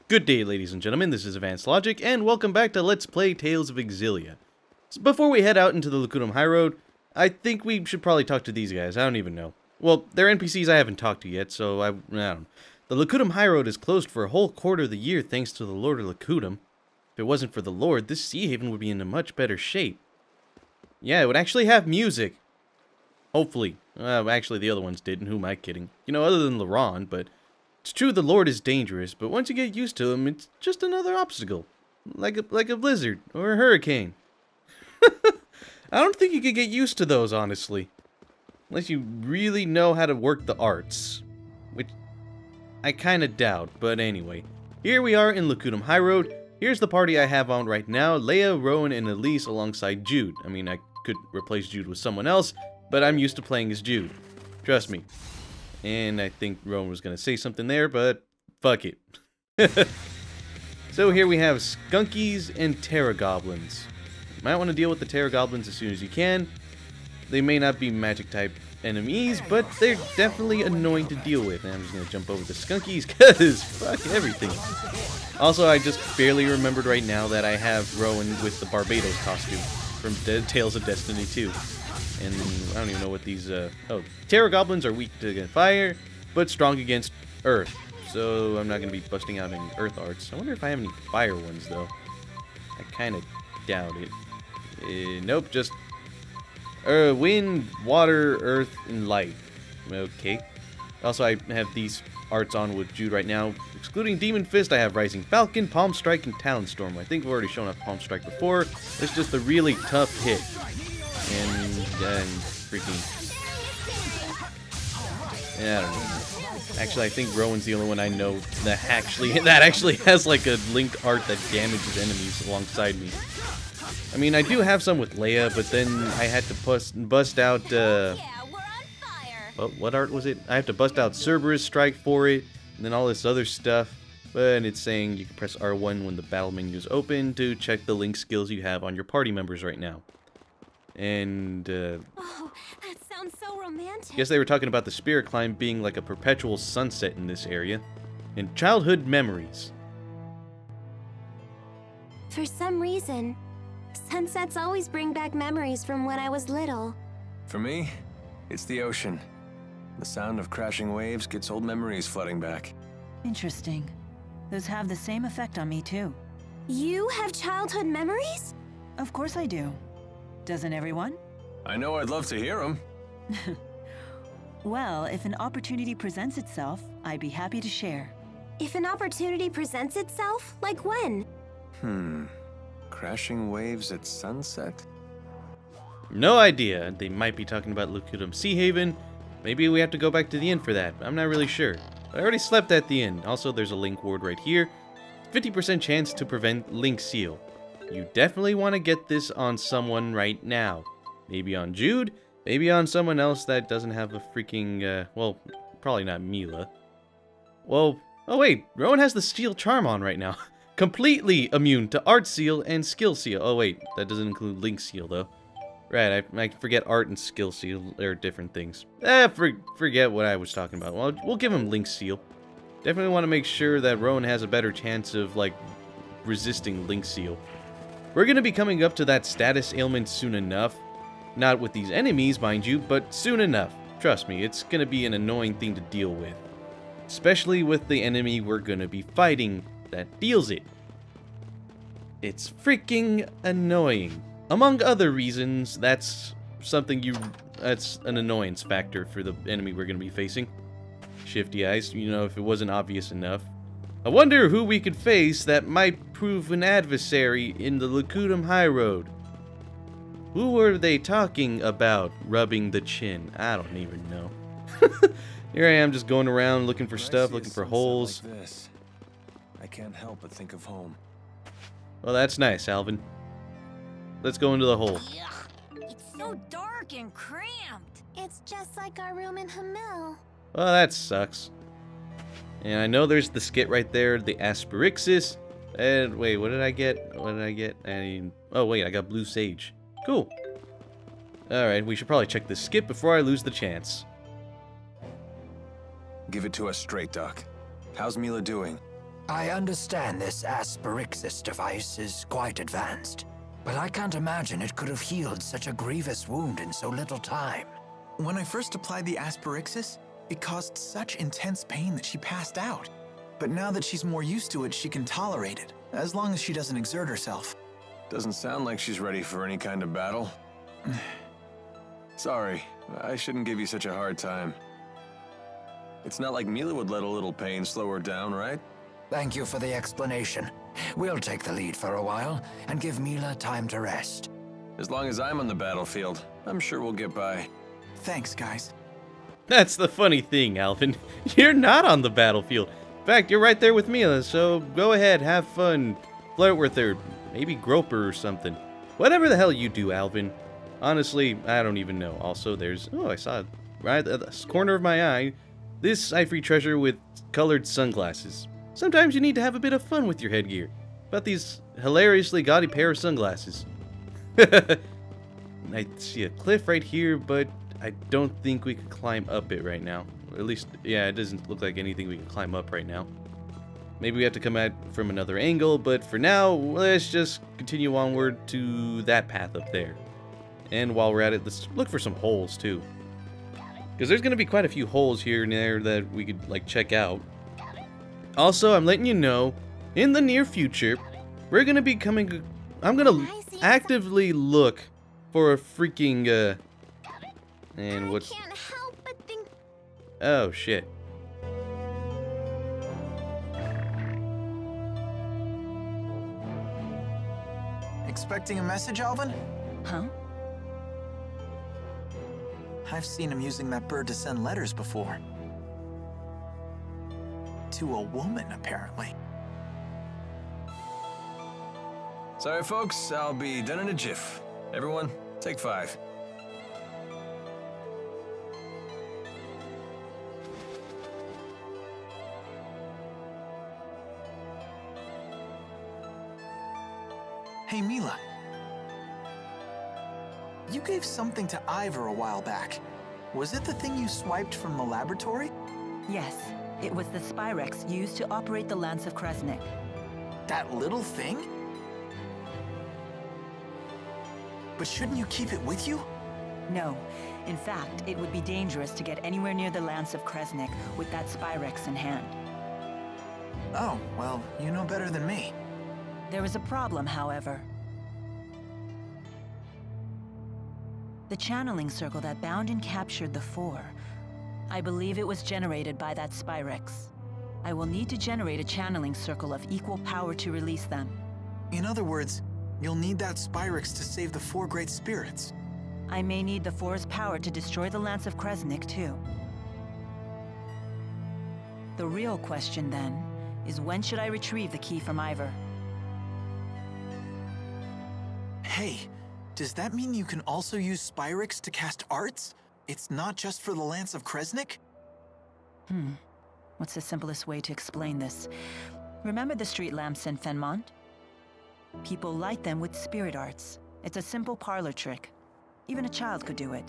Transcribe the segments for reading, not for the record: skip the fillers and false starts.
Good day, ladies and gentlemen, this is Advanced Logic, and welcome back to Let's Play Tales of Xillia. So before we head out into the Lakutam Highroad, I think we should probably talk to these guys. I don't even know. Well, they're NPCs I haven't talked to yet, so I don't know. The Lakutam Highroad is closed for a whole quarter of the year thanks to the Lord of Lakutam. If it wasn't for the Lord, this sea haven would be in a much better shape. Yeah, it would actually have music. Hopefully. Actually, the other ones didn't. Who am I kidding? You know, other than LaRon, but... It's true the Lord is dangerous, but once you get used to him, it's just another obstacle. Like a blizzard, or a hurricane. I don't think you could get used to those, honestly. Unless you really know how to work the arts. Which I kinda doubt, but anyway. Here we are in Lakutam Highroad. Here's the party I have on right now. Leia, Rowan, and Elise alongside Jude. I mean, I could replace Jude with someone else, but I'm used to playing as Jude. Trust me. And I think Rowan was going to say something there, but fuck it. So here we have Skunkies and Terra Goblins. You might want to deal with the Terra Goblins as soon as you can. They may not be magic type enemies, but they're definitely annoying to deal with. And I'm just going to jump over the Skunkies, because fuck everything. Also, I just barely remembered right now that I have Rowan with the Barbados costume from Tales of Destiny 2. And I don't even know what these, oh, Terra Goblins are weak to fire, but strong against earth. So I'm not going to be busting out any earth arts. I wonder if I have any fire ones, though. I kind of doubt it. Nope, just wind, water, earth, and light. Okay. Also, I have these arts on with Jude right now. Excluding Demon Fist, I have Rising Falcon, Palm Strike, and Talon Storm. I think we've already shown off Palm Strike before. It's just a really tough hit. And freaking... Yeah, I don't know. Actually, I think Rowan's the only one I know that actually has like a linked art that damages enemies alongside me. I mean, I do have some with Leia, but then I had to bust out, well, what art was it? I have to bust out Cerberus Strike for it, and then all this other stuff. But it's saying you can press R1 when the battle menu is open to check the link skills you have on your party members right now. And, oh, that sounds so romantic. Guess they were talking about the spirit climb being like a perpetual sunset in this area. And childhood memories. For some reason, sunsets always bring back memories from when I was little. For me, it's the ocean. The sound of crashing waves gets old memories flooding back. Interesting. Those have the same effect on me, too. You have childhood memories? Of course I do. Doesn't everyone? I know I'd love to hear them. Well, if an opportunity presents itself, I'd be happy to share. If an opportunity presents itself, like when? Crashing waves at sunset? No idea. They might be talking about Lakutam Sea Haven. Maybe we have to go back to the inn for that. I'm not really sure. I already slept at the inn. Also, there's a link ward right here. 50% chance to prevent link seal. You definitely want to get this on someone right now. Maybe on Jude, maybe on someone else that doesn't have a freaking, well, probably not Mila. Well, oh wait, Rowan has the Steel Charm on right now. Completely immune to Art Seal and Skill Seal. Oh wait, that doesn't include Link Seal though. Right, I forget Art and Skill Seal are different things. Forget what I was talking about. Well, we'll give him Link Seal. Definitely want to make sure that Rowan has a better chance of, like, resisting Link Seal. We're going to be coming up to that status ailment soon enough. Not with these enemies, mind you, but soon enough. Trust me, it's going to be an annoying thing to deal with. Especially with the enemy we're going to be fighting that deals it. It's freaking annoying. Among other reasons, that's an annoyance factor for the enemy we're going to be facing. Shifty Eyes, you know, if it wasn't obvious enough. I wonder who we could face that might prove an adversary in the Lakutam Highroad. Who were they talking about rubbing the chin? I don't even know. Here I am just going around looking for stuff, looking for holes. Like this, I can't help but think of home. Well, that's nice, Alvin. Let's go into the hole. Yuck. It's so dark and cramped. It's just like our room in Hamil. Well, that sucks. And I know there's the skit right there, the Asperixis. And wait, what did I get? What did I get? Oh wait, I got Blue Sage. Cool. Alright, we should probably check the skip before I lose the chance. Give it to us straight, Doc. How's Mila doing? I understand this Asperixis device is quite advanced, but I can't imagine it could have healed such a grievous wound in so little time. When I first applied the Asperixis, it caused such intense pain that she passed out. But now that she's more used to it, she can tolerate it, as long as she doesn't exert herself. Doesn't sound like she's ready for any kind of battle. Sorry, I shouldn't give you such a hard time. It's not like Mila would let a little pain slow her down, right? Thank you for the explanation. We'll take the lead for a while and give Mila time to rest. As long as I'm on the battlefield, I'm sure we'll get by. Thanks, guys. That's the funny thing, Alvin. You're not on the battlefield. In fact, you're right there with Mila, so go ahead, have fun. Flirt with her, maybe grope her or something. Whatever the hell you do, Alvin. Honestly, I don't even know. Also, there's... Oh, I saw it right at the corner of my eye. This ivory treasure with colored sunglasses. Sometimes you need to have a bit of fun with your headgear. About these hilariously gaudy pair of sunglasses. I see a cliff right here, but I don't think we can climb up it right now. Or at least, yeah, it doesn't look like anything we can climb up right now. Maybe we have to come at from another angle, but for now, let's just continue onward to that path up there. And while we're at it, let's look for some holes too. Because there's going to be quite a few holes here and there that we could, like, check out. Also, I'm letting you know, in the near future, we're going to be coming... I'm going to actively look for a freaking, and what's... I can't help but think... Oh, shit. Expecting a message, Alvin? Huh? I've seen him using that bird to send letters before. To a woman, apparently. Sorry, folks, I'll be done in a jiff. Everyone, take 5. Hey, Mila. You gave something to Ivor a while back. Was it the thing you swiped from the laboratory? Yes, it was the Spyrex used to operate the Lance of Kresnik. That little thing? But shouldn't you keep it with you? No. In fact, it would be dangerous to get anywhere near the Lance of Kresnik with that Spyrex in hand. Oh, well, you know better than me. There is a problem, however. The channeling circle that bound and captured the Four. I believe it was generated by that Spyrex. I will need to generate a channeling circle of equal power to release them. In other words, you'll need that Spyrex to save the 4 great spirits. I may need the Four's power to destroy the Lance of Kresnik, too. The real question, then, is when should I retrieve the key from Ivor? Hey, does that mean you can also use Spyrex to cast arts? It's not just for the Lance of Kresnik? What's the simplest way to explain this? Remember the street lamps in Fenmont? People light them with spirit arts. It's a simple parlor trick. Even a child could do it.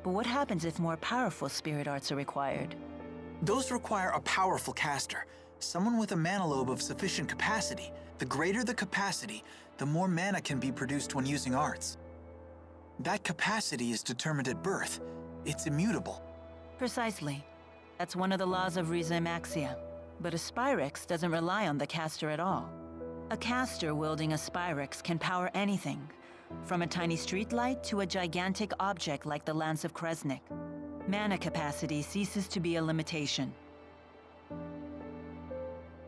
But what happens if more powerful spirit arts are required? Those require a powerful caster, someone with a mana lobe of sufficient capacity. The greater the capacity, the more mana can be produced when using arts. That capacity is determined at birth. It's immutable. Precisely. That's one of the laws of Rizemaxia. But a Spyrex doesn't rely on the caster at all. A caster wielding a Spyrex can power anything, from a tiny streetlight to a gigantic object like the Lance of Kresnik. Mana capacity ceases to be a limitation.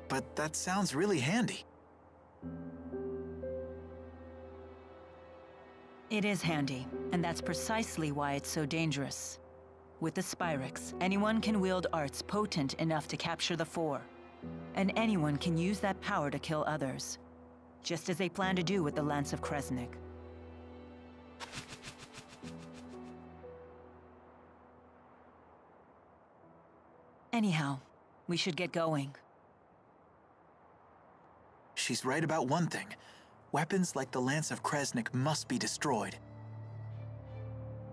But that sounds really handy. It is handy, and that's precisely why it's so dangerous. With the Spyrex, anyone can wield arts potent enough to capture the Four. And anyone can use that power to kill others, just as they plan to do with the Lance of Kresnik. Anyhow, we should get going. She's right about one thing. Weapons like the Lance of Kresnik must be destroyed.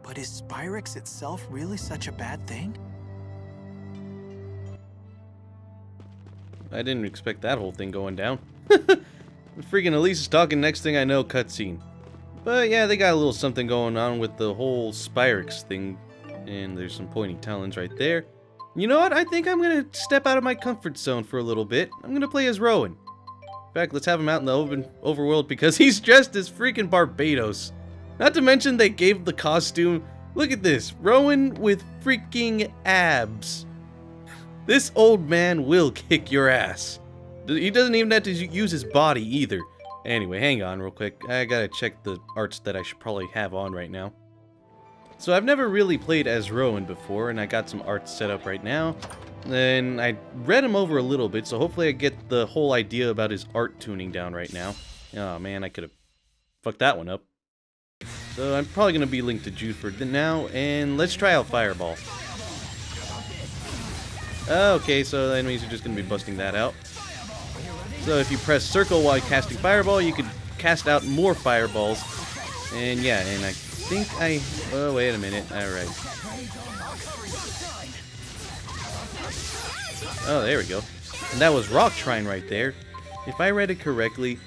But is Spyrex itself really such a bad thing? I didn't expect that whole thing going down. Freaking Elise is talking, next thing I know, cutscene. But yeah, they got a little something going on with the whole Spyrix thing. And there's some pointy talons right there. You know what? I think I'm gonna step out of my comfort zone for a little bit. I'm gonna play as Rowan. In fact, let's have him out in the open overworld because he's dressed as freaking Barbados. Not to mention they gave the costume. Look at this. Rowan with freaking abs. This old man will kick your ass. He doesn't even have to use his body either. Anyway, hang on real quick. I gotta check the arts that I should probably have on right now. So I've never really played as Rowan before, and I got some arts set up right now. And I read him over a little bit, so hopefully I get the whole idea about his art tuning down right now. Oh man, I could have fucked that one up. So I'm probably going to be linked to Jude for now, and let's try out Fireball. Okay, so the enemies are just going to be busting that out. So if you press circle while casting Fireball, you could cast out more Fireballs. And yeah, and I think I... Oh, wait a minute. Alright. Oh, there we go. And that was Rock Shrine right there. If I read it correctly...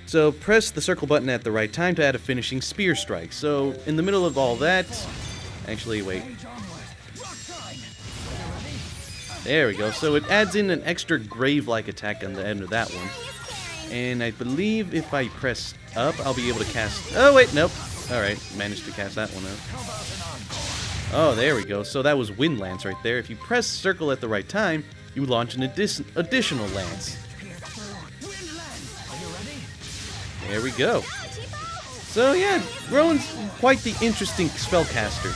So press the circle button at the right time to add a finishing spear strike. So in the middle of all that... Actually, wait. There we go. So it adds in an extra grave-like attack on the end of that one. And I believe if I press up, I'll be able to cast... Oh, wait, nope. Alright, managed to cast that one out. Oh, there we go. So that was Wind Lance right there. If you press circle at the right time, you launch an additional lance. There we go. So yeah, Rowan's quite the interesting spellcaster.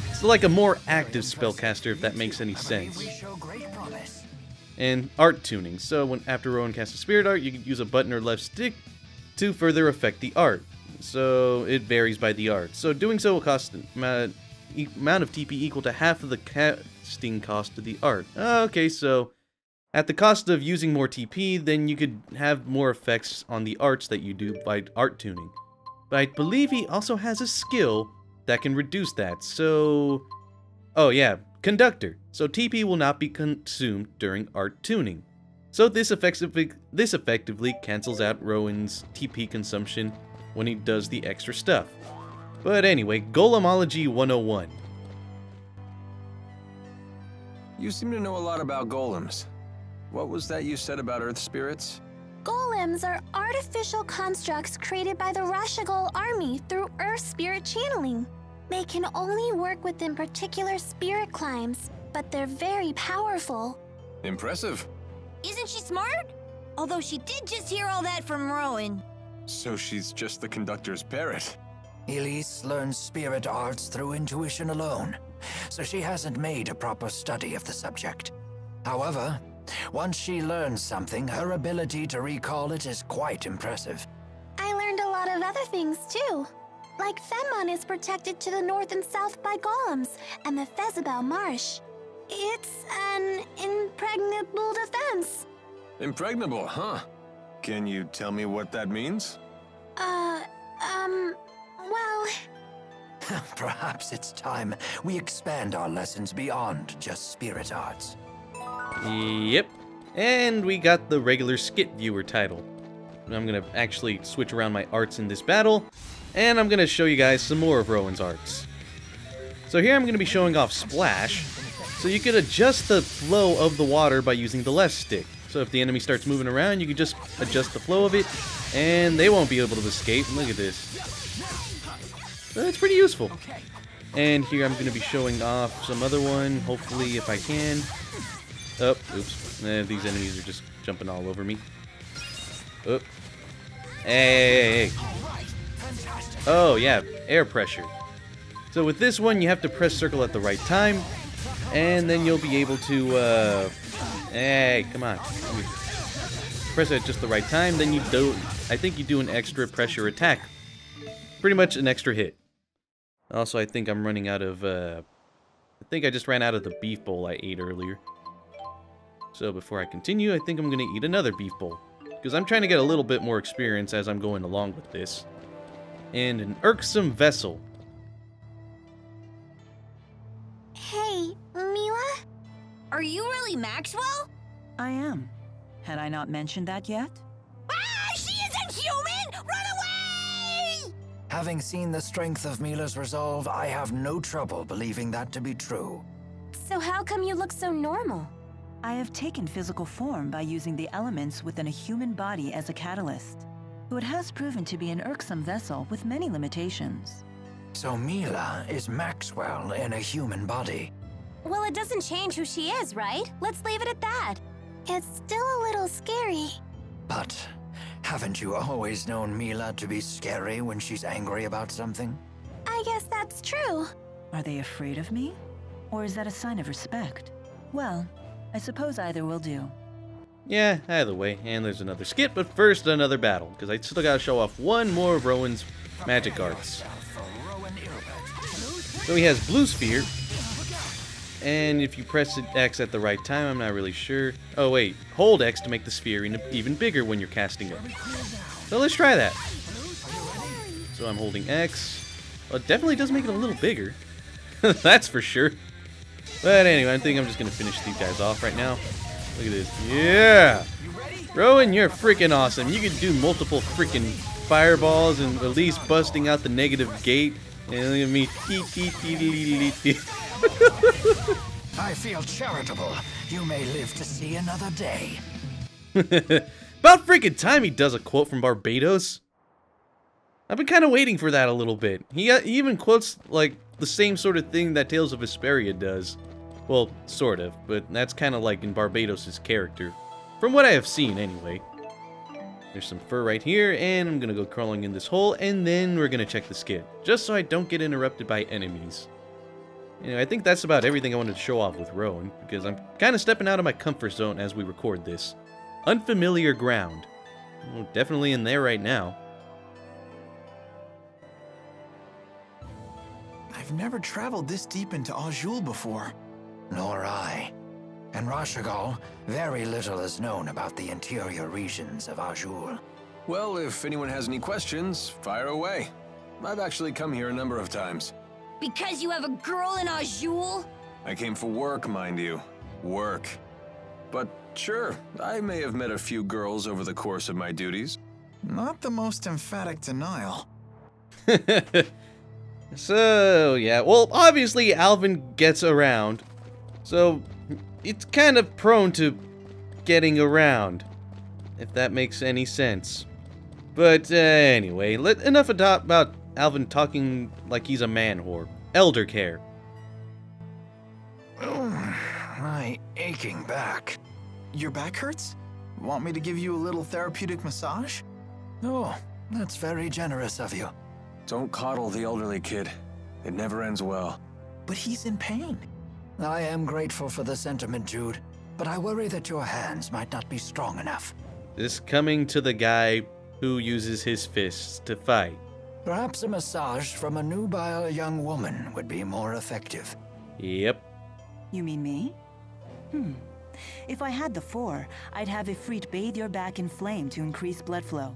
It's like a more active spellcaster, if that makes any sense. And art tuning. So when after Rowan casts a spirit art, you can use a button or left stick to further affect the art. So it varies by the art. So doing so will cost an amount of TP equal to half of the casting cost of the art. Okay, so at the cost of using more TP, then you could have more effects on the arts that you do by art tuning. But I believe he also has a skill that can reduce that, so... Oh yeah, Conductor. So TP will not be consumed during art tuning. So this effectively cancels out Rowan's TP consumption when he does the extra stuff. But anyway, Golemology 101. You seem to know a lot about golems. What was that you said about earth spirits? Golems are artificial constructs created by the Rashagol army through earth spirit channeling. They can only work within particular spirit climes, but they're very powerful. Impressive. Isn't she smart? Although she did just hear all that from Rowan. So she's just the conductor's parrot. Elise learns spirit arts through intuition alone, so she hasn't made a proper study of the subject. However, once she learns something, her ability to recall it is quite impressive. I learned a lot of other things too. Like Fenmon is protected to the north and south by golems, and the Fezabel Marsh. It's an impregnable defense. Impregnable, huh? Can you tell me what that means? Well... Perhaps it's time we expand our lessons beyond just spirit arts. Yep. And we got the regular Skit viewer title. I'm going to actually switch around my arts in this battle, and I'm going to show you guys some more of Rowan's arts. So here I'm going to be showing off Splash, so you can adjust the flow of the water by using the left stick. So if the enemy starts moving around, you can just adjust the flow of it, and they won't be able to escape. Look at this. So it's pretty useful. And here I'm going to be showing off some other one, hopefully if I can. Oh, oops. These enemies are just jumping all over me. Oh. Hey. Oh, yeah, air pressure. So with this one, you have to press circle at the right time, and then you'll be able to, hey, come on. Press it at just the right time, then you do, I think you do an extra pressure attack. Pretty much an extra hit. Also, I think I'm running out of, I think I just ran out of the beef bowl I ate earlier. So before I continue, I think I'm going to eat another beef bowl, because I'm trying to get a little bit more experience as I'm going along with this. And an irksome vessel. Hey, Mila? Are you really Maxwell? I am. Had I not mentioned that yet? Ah, she isn't human! Run away! Having seen the strength of Mila's resolve, I have no trouble believing that to be true. So how come you look so normal? I have taken physical form by using the elements within a human body as a catalyst. Though it has proven to be an irksome vessel with many limitations. So Mila is Maxwell in a human body. Well, it doesn't change who she is, right? Let's leave it at that. It's still a little scary. But haven't you always known Mila to be scary when she's angry about something? I guess that's true. Are they afraid of me? Or is that a sign of respect? Well, I suppose either will do. Yeah, either way. And there's another skit, but first another battle, because I still gotta show off one more of Rowan's magic arts. So he has Blue Sphere, and if you press X at the right time, I'm not really sure. Oh wait, hold X to make the sphere even bigger when you're casting it. So let's try that. So I'm holding X. Well, it definitely does make it a little bigger. That's for sure. But anyway, I think I'm just gonna finish these guys off right now. Look at this. Yeah! Rowan, you're freaking awesome. You can do multiple freaking fireballs and at least busting out the negative gate. And look at me. I feel charitable. You may live to see another day. About freaking time he does a quote from Barbados. I've been kind of waiting for that a little bit. He even quotes like the same sort of thing that Tales of Vesperia does. Well, sort of, but that's kind of like in Barbados' character. From what I have seen, anyway. There's some fur right here, and I'm gonna go crawling in this hole, and then we're gonna check the skit, just so I don't get interrupted by enemies. Anyway, I think that's about everything I wanted to show off with Rowan, because I'm kind of stepping out of my comfort zone as we record this. Unfamiliar ground. Well, definitely in there right now. I've never traveled this deep into Azul before. Nor I. In Rashigal, very little is known about the interior regions of Azul. Well, if anyone has any questions, fire away. I've actually come here a number of times. Because you have a girl in Azul? I came for work, mind you. Work. But sure, I may have met a few girls over the course of my duties. Not the most emphatic denial. So, yeah, well, obviously Alvin gets around. So, it's kind of prone to getting around, if that makes any sense. But anyway, enough about Alvin talking like he's a man whore. Elder care. My aching back. Your back hurts? Want me to give you a little therapeutic massage? Oh, that's very generous of you. Don't coddle the elderly kid. It never ends well. But he's in pain. I am grateful for the sentiment, Jude, but I worry that your hands might not be strong enough. This coming to the guy who uses his fists to fight. Perhaps a massage from a nubile young woman would be more effective. Yep. You mean me? If I had the 4, I'd have Ifrit bathe your back in flame to increase blood flow.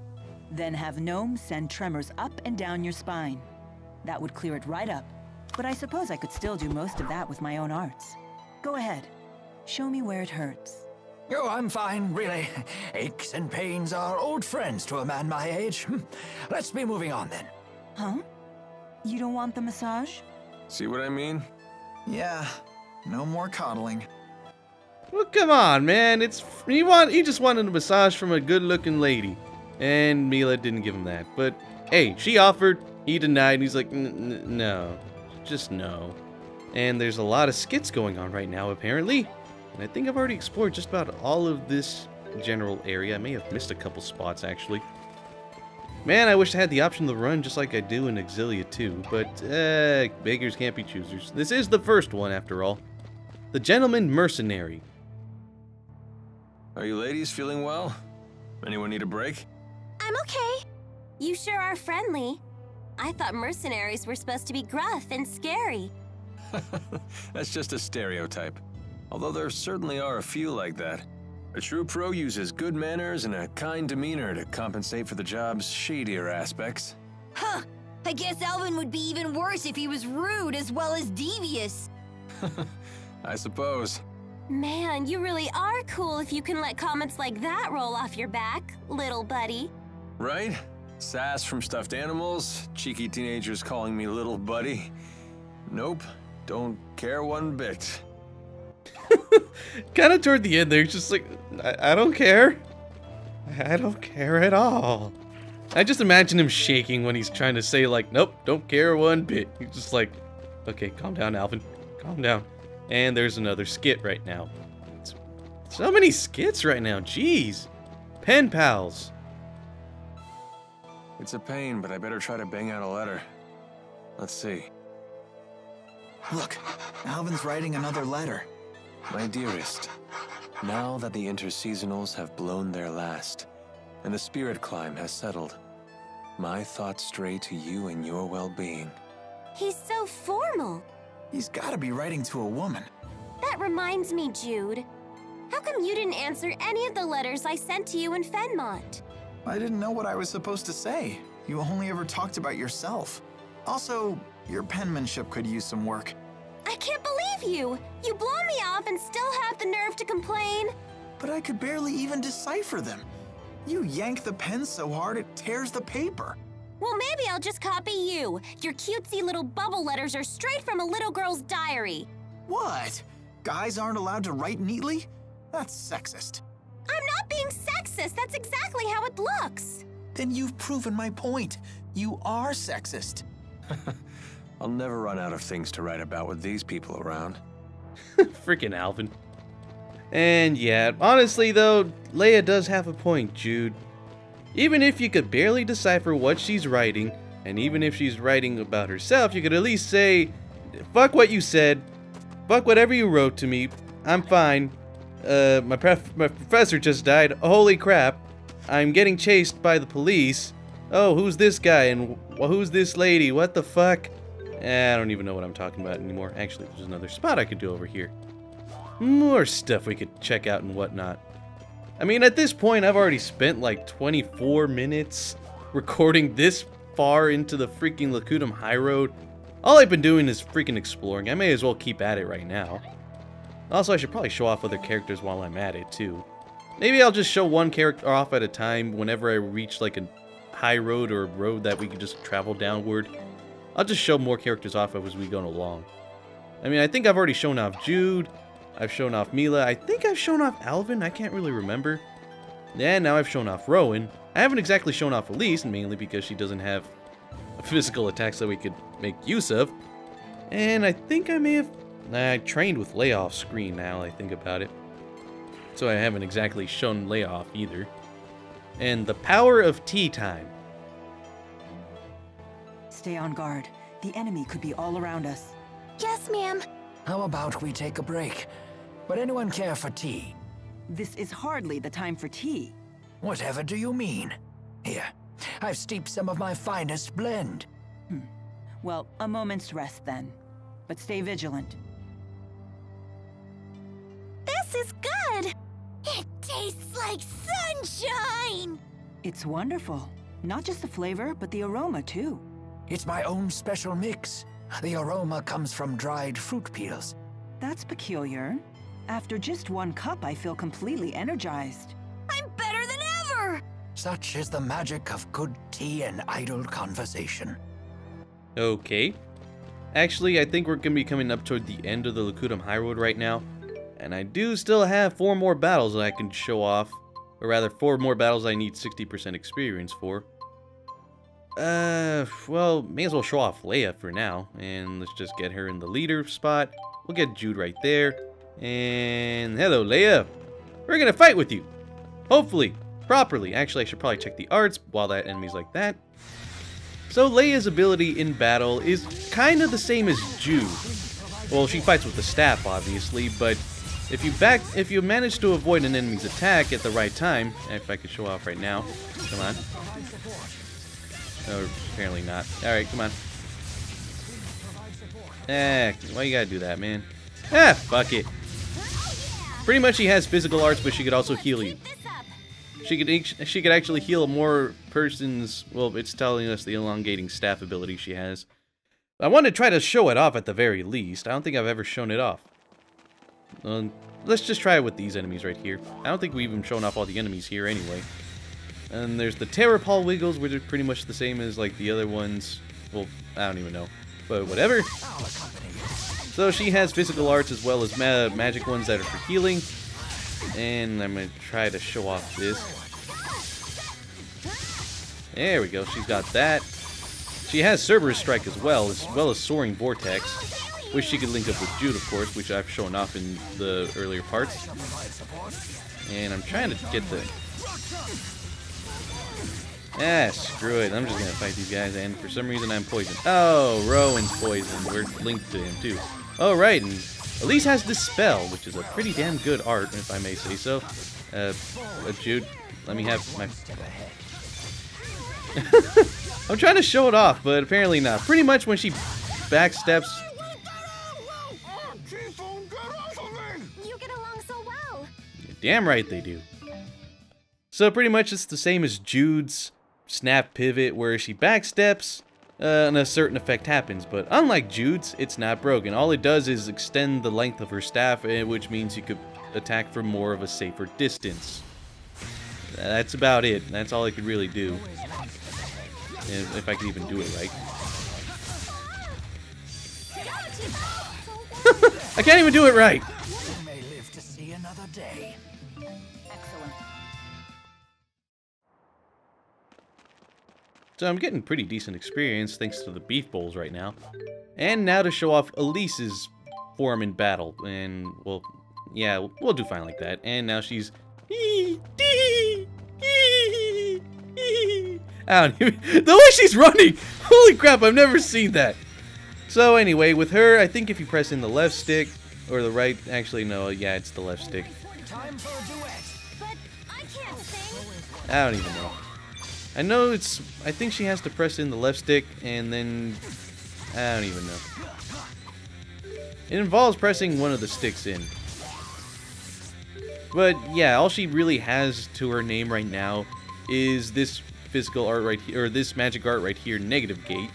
Then have Gnome send tremors up and down your spine. That would clear it right up. But I suppose I could still do most of that with my own arts. Go ahead. Show me where it hurts. Oh, I'm fine, really. Aches and pains are old friends to a man my age. Let's be moving on then. Huh? You don't want the massage? See what I mean? Yeah, no more coddling. Well, come on, man. He just wanted a massage from a good-looking lady. And Mila didn't give him that. But, hey, she offered, he denied, and he's like, no. Just no. And there's a lot of skits going on right now, apparently. And I think I've already explored just about all of this general area. I may have missed a couple spots, actually. Man, I wish I had the option to run just like I do in Xillia too. But, beggars can't be choosers. This is the first one, after all. The Gentleman Mercenary. Are you ladies feeling well? Anyone need a break? I'm okay. You sure are friendly. I thought mercenaries were supposed to be gruff and scary. That's just a stereotype. Although there certainly are a few like that. A true pro uses good manners and a kind demeanor to compensate for the job's shadier aspects. Huh. I guess Alvin would be even worse if he was rude as well as devious. I suppose. Man, you really are cool if you can let comments like that roll off your back, little buddy. Right? Sass from stuffed animals, cheeky teenagers calling me little buddy. Nope, don't care one bit. Kind of toward the end there, just like, I don't care. I don't care at all. I just imagine him shaking when he's trying to say, like, nope, don't care one bit. He's just like, okay, calm down, Alvin. Calm down. And there's another skit right now. So many skits right now, jeez. Pen pals. It's a pain, but I better try to bang out a letter. Let's see. Look, Alvin's writing another letter. My dearest, now that the interseasonals have blown their last, and the spirit climb has settled, my thoughts stray to you and your well-being. He's so formal. He's gotta be writing to a woman. That reminds me, Jude. How come you didn't answer any of the letters I sent to you in Fenmont? I didn't know what I was supposed to say. You only ever talked about yourself. Also, your penmanship could use some work. I can't believe you! You blow me off and still have the nerve to complain? But I could barely even decipher them. You yank the pen so hard it tears the paper. Well, maybe I'll just copy you. Your cutesy little bubble letters are straight from a little girl's diary. What? Guys aren't allowed to write neatly? That's sexist. I'm not being sexist. That's exactly how it looks. Then you've proven my point. You are sexist. I'll never run out of things to write about with these people around. Freaking Alvin. And yeah, honestly though, Leia does have a point, Jude. Even if you could barely decipher what she's writing, and even if she's writing about herself, you could at least say, fuck what you said, fuck whatever you wrote to me, I'm fine. My professor just died, holy crap, I'm getting chased by the police. Oh, who's this guy, and who's this lady, what the fuck? I don't even know what I'm talking about anymore. Actually, there's another spot I could do over here. More stuff we could check out and whatnot. I mean, at this point, I've already spent like 24 minutes recording this far into the freaking Lakutam Highroad. All I've been doing is freaking exploring. I may as well keep at it right now. Also, I should probably show off other characters while I'm at it, too. Maybe I'll just show one character off at a time whenever I reach like a high road or a road that we can just travel downward. I'll just show more characters off as we go along. I mean, I think I've already shown off Jude. I've shown off Mila. I think I've shown off Alvin. I can't really remember. Yeah, now I've shown off Rowan. I haven't exactly shown off Elise, mainly because she doesn't have physical attacks that we could make use of. And I think I may have... I trained with Leia off screen now, I think about it. So I haven't exactly shown Leia off either. And the power of tea time. Stay on guard. The enemy could be all around us. Yes, ma'am. How about we take a break? Would anyone care for tea? This is hardly the time for tea. Whatever do you mean? Here, I've steeped some of my finest blend. Well, a moment's rest then. But stay vigilant. This is good. It tastes like sunshine. It's wonderful. Not just the flavor, but the aroma too. It's my own special mix. The aroma comes from dried fruit peels. That's peculiar. After just one cup, I feel completely energized. I'm better than ever! Such is the magic of good tea and idle conversation. Okay. Actually, I think we're going to be coming up toward the end of the Lakutam Highroad right now. And I do still have 4 more battles that I can show off. Or rather, 4 more battles I need 60% experience for. Well, may as well show off Leia for now. And let's just get her in the leader spot. We'll get Jude right there. And hello, Leia. We're going to fight with you. Hopefully. Properly. Actually, I should probably check the arts while that enemy's like that. So Leia's ability in battle is kind of the same as Jude. Well, she fights with the staff, obviously, but if you manage to avoid an enemy's attack at the right time, if I could show off right now, come on. Oh, apparently not. Alright, come on. Why you gotta do that, man? Fuck it. Pretty much she has physical arts, but she could also heal you. She could actually heal more persons. Well, it's telling us the elongating staff ability she has. I want to try to show it off at the very least. I don't think I've ever shown it off. Let's just try it with these enemies right here. I don't think we've even shown off all the enemies here anyway. And there's the Terror Paw Wiggles, which are pretty much the same as like the other ones. Well, I don't even know, but whatever. So she has physical arts as well as magic ones that are for healing. And I'm going to try to show off this. There we go, she's got that. She has Cerberus Strike as well as Soaring Vortex, which she could link up with Jude, of course, which I've shown off in the earlier parts. And I'm trying to get the... Ah, screw it. I'm just going to fight these guys, and for some reason I'm poisoned. Oh, Rowan's poisoned. We're linked to him, too. Oh, right, and Elise has Dispel, which is a pretty damn good art, if I may say so. Jude, let me have my... I'm trying to show it off, but apparently not. Pretty much when she backsteps... You get along so well. Damn right they do. So pretty much it's the same as Jude's Snap Pivot, where she backsteps and a certain effect happens. But unlike Jude's, it's not broken. All it does is extend the length of her staff, which means you could attack from more of a safer distance. That's about it. That's all I could really do. If I could even do it right. I can't even do it right! You may live to see another day. Excellent. So I'm getting pretty decent experience thanks to the beef bowls right now. And now to show off Elise's form in battle. And, well, yeah, we'll do fine like that. And now she's... I don't even... The way she's running! Holy crap, I've never seen that! So anyway, with her, I think if you press in the left stick, or the right... Actually, no, yeah, it's the left stick. Time for a duet. But I can't sing. I don't even know. I know it's... I think she has to press in the left stick, and then... I don't even know. It involves pressing one of the sticks in. But yeah, all she really has to her name right now is this physical art right here, or this magic art right here, Negative Gate.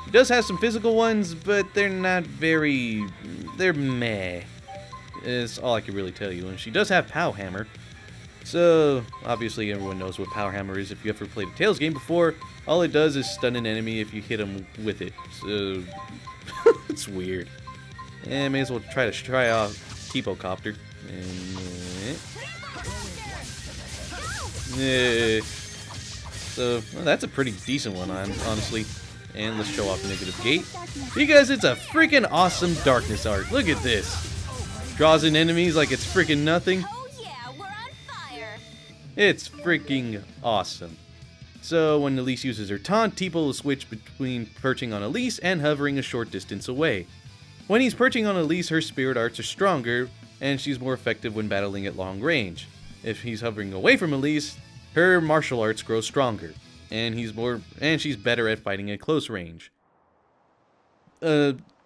She does have some physical ones, but they're not very... They're meh. Is all I can really tell you. And she does have Pow Hammer. So, obviously everyone knows what Power Hammer is if you ever played a Tales game before. All it does is stun an enemy if you hit them with it. So, it's weird. And may as well try off Tipo Copter. So, well, that's a pretty decent one, honestly. And let's show off Negative Gate. Because it's a freaking awesome darkness art. Look at this. Draws in enemies like it's freaking nothing. Oh yeah, we're on fire. It's freaking awesome. So when Elise uses her taunt, Tipo will switch between perching on Elise and hovering a short distance away. When he's perching on Elise, her spirit arts are stronger, and she's more effective when battling at long range. If he's hovering away from Elise, her martial arts grow stronger, and she's better at fighting at close range.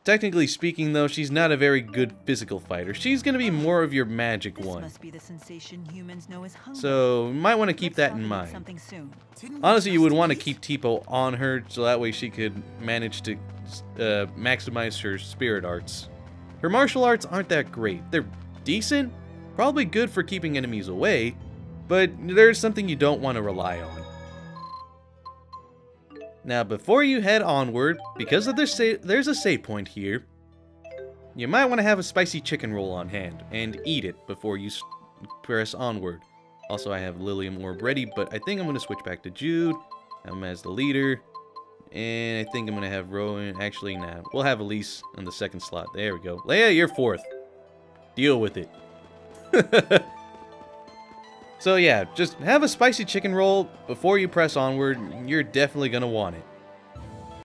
Technically speaking, though, she's not a very good physical fighter. She's gonna be more of your magic This one. must be the sensation humans know as hunger. So, you might want to keep Let's that in eat mind. something soon. Honestly, you would want to keep Tipo on her, so that way she could manage to maximize her spirit arts. Her martial arts aren't that great. They're decent, probably good for keeping enemies away, but there's something you don't want to rely on. Now, before you head onward, because of there's a save point here, you might want to have a spicy chicken roll on hand, and eat it before you press onward. Also, I have Lilium Orb ready, but I think I'm going to switch back to Jude. I'm as the leader. And I think I'm going to have Rowan. Actually, nah. We'll have Elise on the second slot. There we go. Leia, you're fourth. Deal with it. So yeah, just have a spicy chicken roll before you press onward. You're definitely going to want it.